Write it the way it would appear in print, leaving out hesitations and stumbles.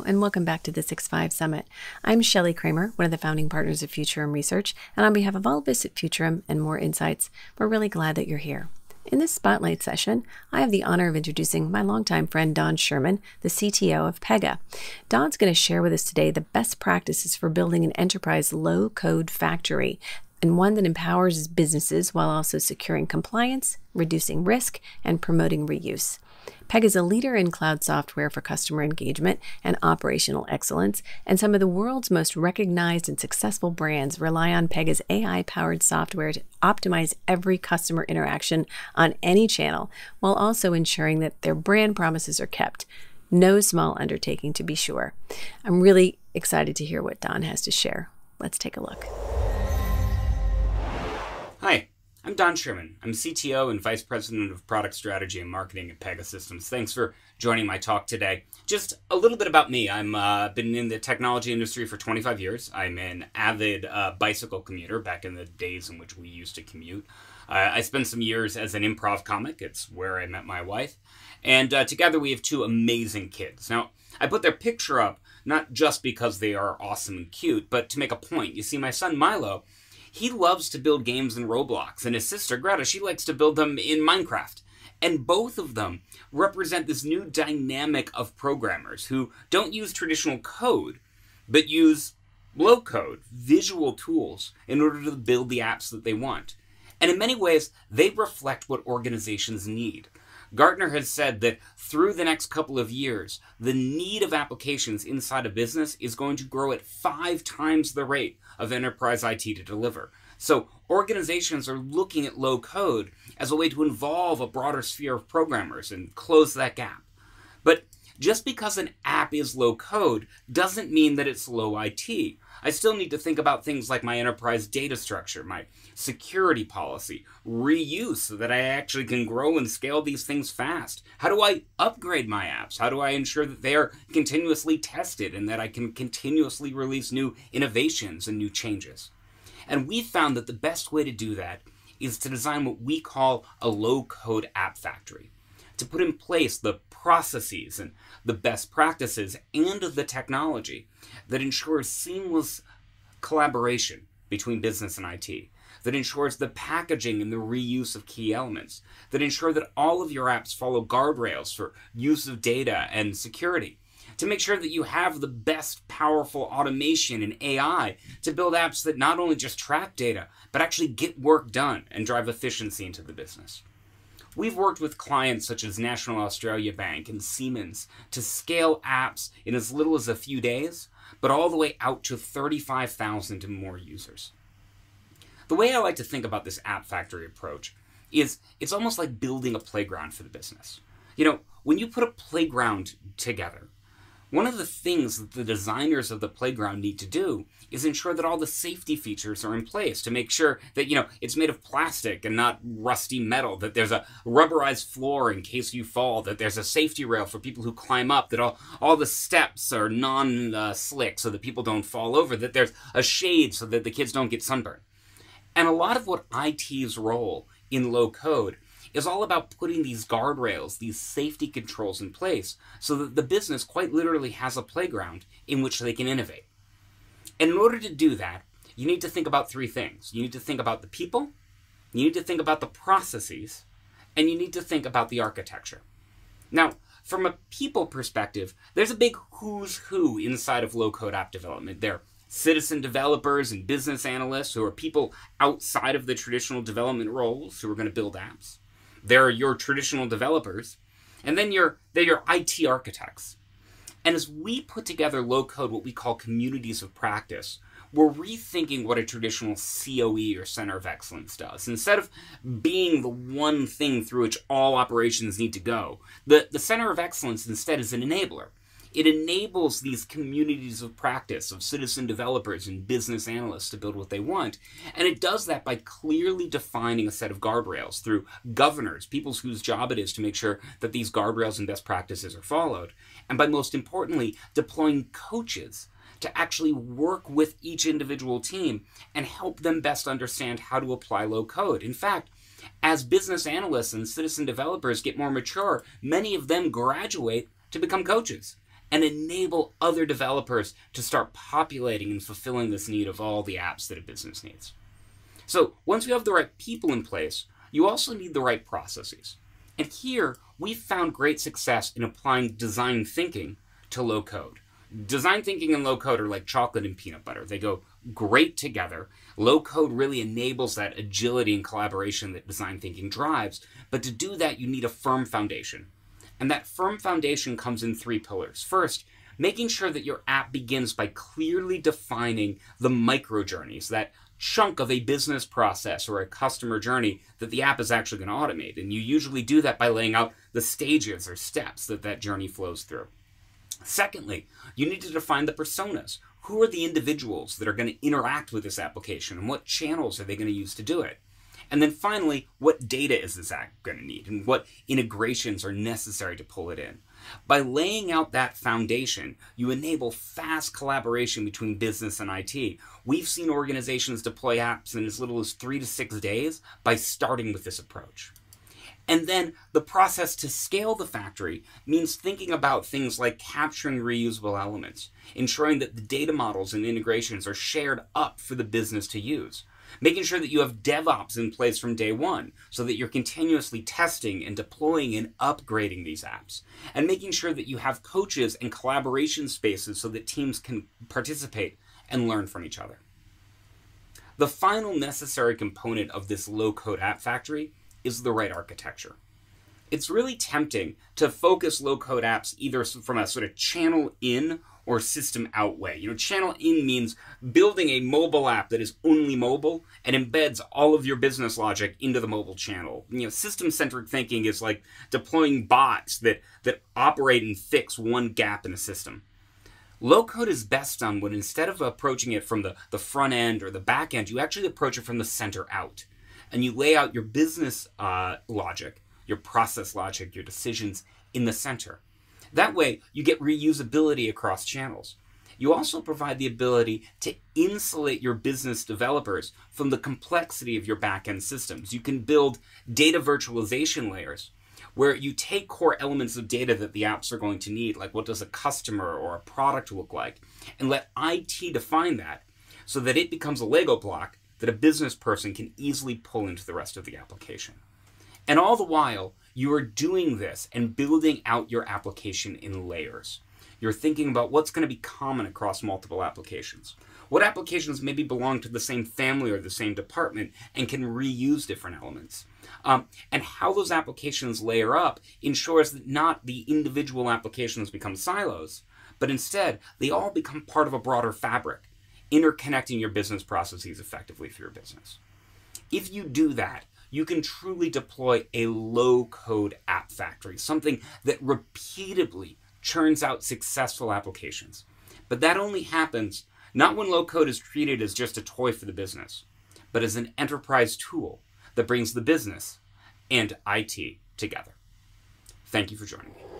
and welcome back to the 6-5 Summit. I'm Shelley Kramer, one of the founding partners of Futurum Research, and on behalf of all of us at Futurum and Moor Insights, we're really glad that you're here. In this spotlight session, I have the honor of introducing my longtime friend Don Sherman, the CTO of Pega. Don's going to share with us today the best practices for building an enterprise low-code factory, and one that empowers businesses while also securing compliance, reducing risk, and promoting reuse. Pega is a leader in cloud software for customer engagement and operational excellence, and some of the world's most recognized and successful brands rely on Pega's AI-powered software to optimize every customer interaction on any channel, while also ensuring that their brand promises are kept. No small undertaking, to be sure. I'm really excited to hear what Don has to share. Let's take a look. Hi, I'm Don Sherman. I'm CTO and Vice President of Product Strategy and Marketing at Pega Systems. Thanks for joining my talk today. Just a little bit about me. I've been in the technology industry for 25 years. I'm an avid bicycle commuter back in the days in which we used to commute. I spent some years as an improv comic. It's where I met my wife. And together we have two amazing kids. Now, I put their picture up not just because they are awesome and cute, but to make a point. You see, my son Milo, he loves to build games in Roblox, and his sister Greta, she likes to build them in Minecraft. And both of them represent this new dynamic of programmers who don't use traditional code, but use low-code, visual tools in order to build the apps that they want. And in many ways, they reflect what organizations need. Gartner has said that through the next couple of years, the need of applications inside a business is going to grow at 5 times the rate of enterprise IT to deliver. So organizations are looking at low code as a way to involve a broader sphere of programmers and close that gap. But just because an app is low code doesn't mean that it's low IT. I still need to think about things like my enterprise data structure, my security policy, reuse so that I actually can grow and scale these things fast. How do I upgrade my apps? How do I ensure that they are continuously tested and that I can continuously release new innovations and new changes? And we found that the best way to do that is to design what we call a low-code app factory, to put in place the processes and the best practices and the technology that ensures seamless collaboration between business and IT, that ensures the packaging and the reuse of key elements, that ensure that all of your apps follow guardrails for use of data and security, to make sure that you have the best powerful automation and AI to build apps that not only just track data, but actually get work done and drive efficiency into the business. We've worked with clients such as National Australia Bank and Siemens to scale apps in as little as a few days, but all the way out to 35,000 and more users. The way I like to think about this app factory approach is it's almost like building a playground for the business. You know, when you put a playground together, one of the things that the designers of the playground need to do is ensure that all the safety features are in place to make sure that, it's made of plastic and not rusty metal, that there's a rubberized floor in case you fall, that there's a safety rail for people who climb up, that all the steps are non-slick so that people don't fall over, that there's a shade so that the kids don't get sunburned. And a lot of what IT's role in low code is all about putting these guardrails, these safety controls in place so that the business quite literally has a playground in which they can innovate. And in order to do that, you need to think about 3 things. You need to think about the people, you need to think about the processes, and you need to think about the architecture. Now, from a people perspective, there's a big who's who inside of low-code app development. There are citizen developers and business analysts who are people outside of the traditional development roles who are going to build apps. There are your traditional developers, and then they're your IT architects. And as we put together low-code, what we call communities of practice, we're rethinking what a traditional COE or Center of Excellence does. Instead of being the one thing through which all operations need to go, the Center of Excellence instead is an enabler. It enables these communities of practice of citizen developers and business analysts to build what they want. And it does that by clearly defining a set of guardrails through governors, people whose job it is to make sure that these guardrails and best practices are followed. And by most importantly, deploying coaches to actually work with each individual team and help them best understand how to apply low code. In fact, as business analysts and citizen developers get more mature, many of them graduate to become coaches. and enable other developers to start populating and fulfilling this need of all the apps that a business needs. So once you have the right people in place, you also need the right processes. And here, we've found great success in applying design thinking to low code. Design thinking and low code are like chocolate and peanut butter. They go great together. Low code really enables that agility and collaboration that design thinking drives. But to do that, you need a firm foundation. And that firm foundation comes in 3 pillars. First, making sure that your app begins by clearly defining the micro journeys, that chunk of a business process or a customer journey that the app is actually going to automate. And you usually do that by laying out the stages or steps that that journey flows through. Secondly, you need to define the personas. Who are the individuals that are going to interact with this application, and what channels are they going to use to do it? And then finally, what data is this app going to need, and what integrations are necessary to pull it in? By laying out that foundation, you enable fast collaboration between business and IT. We've seen organizations deploy apps in as little as 3 to 6 days by starting with this approach. And then the process to scale the factory means thinking about things like capturing reusable elements, ensuring that the data models and integrations are shared up for the business to use, making sure that you have DevOps in place from day one so that you're continuously testing and deploying and upgrading these apps, and making sure that you have coaches and collaboration spaces so that teams can participate and learn from each other. The final necessary component of this low-code app factory is the right architecture. It's really tempting to focus low-code apps either from a sort of channel in or system out way. Channel in means building a mobile app that is only mobile and embeds all of your business logic into the mobile channel. System-centric thinking is like deploying bots that operate and fix one gap in a system. Low-code is best done when instead of approaching it from the front end or the back end, you actually approach it from the center out. And you lay out your business logic, your process logic, your decisions in the center. That way, you get reusability across channels. You also provide the ability to insulate your business developers from the complexity of your back-end systems. You can build data virtualization layers where you take core elements of data that the apps are going to need, like what does a customer or a product look like, and let IT define that so that it becomes a Lego block that a business person can easily pull into the rest of the application. And all the while, you are doing this and building out your application in layers. You're thinking about what's going to be common across multiple applications. What applications maybe belong to the same family or the same department and can reuse different elements. And how those applications layer up ensures that not the individual applications become silos, but instead they all become part of a broader fabric, interconnecting your business processes effectively for your business. If you do that, you can truly deploy a low-code app factory, something that repeatedly churns out successful applications. But that only happens not when low-code is treated as just a toy for the business, but as an enterprise tool that brings the business and IT together. Thank you for joining me.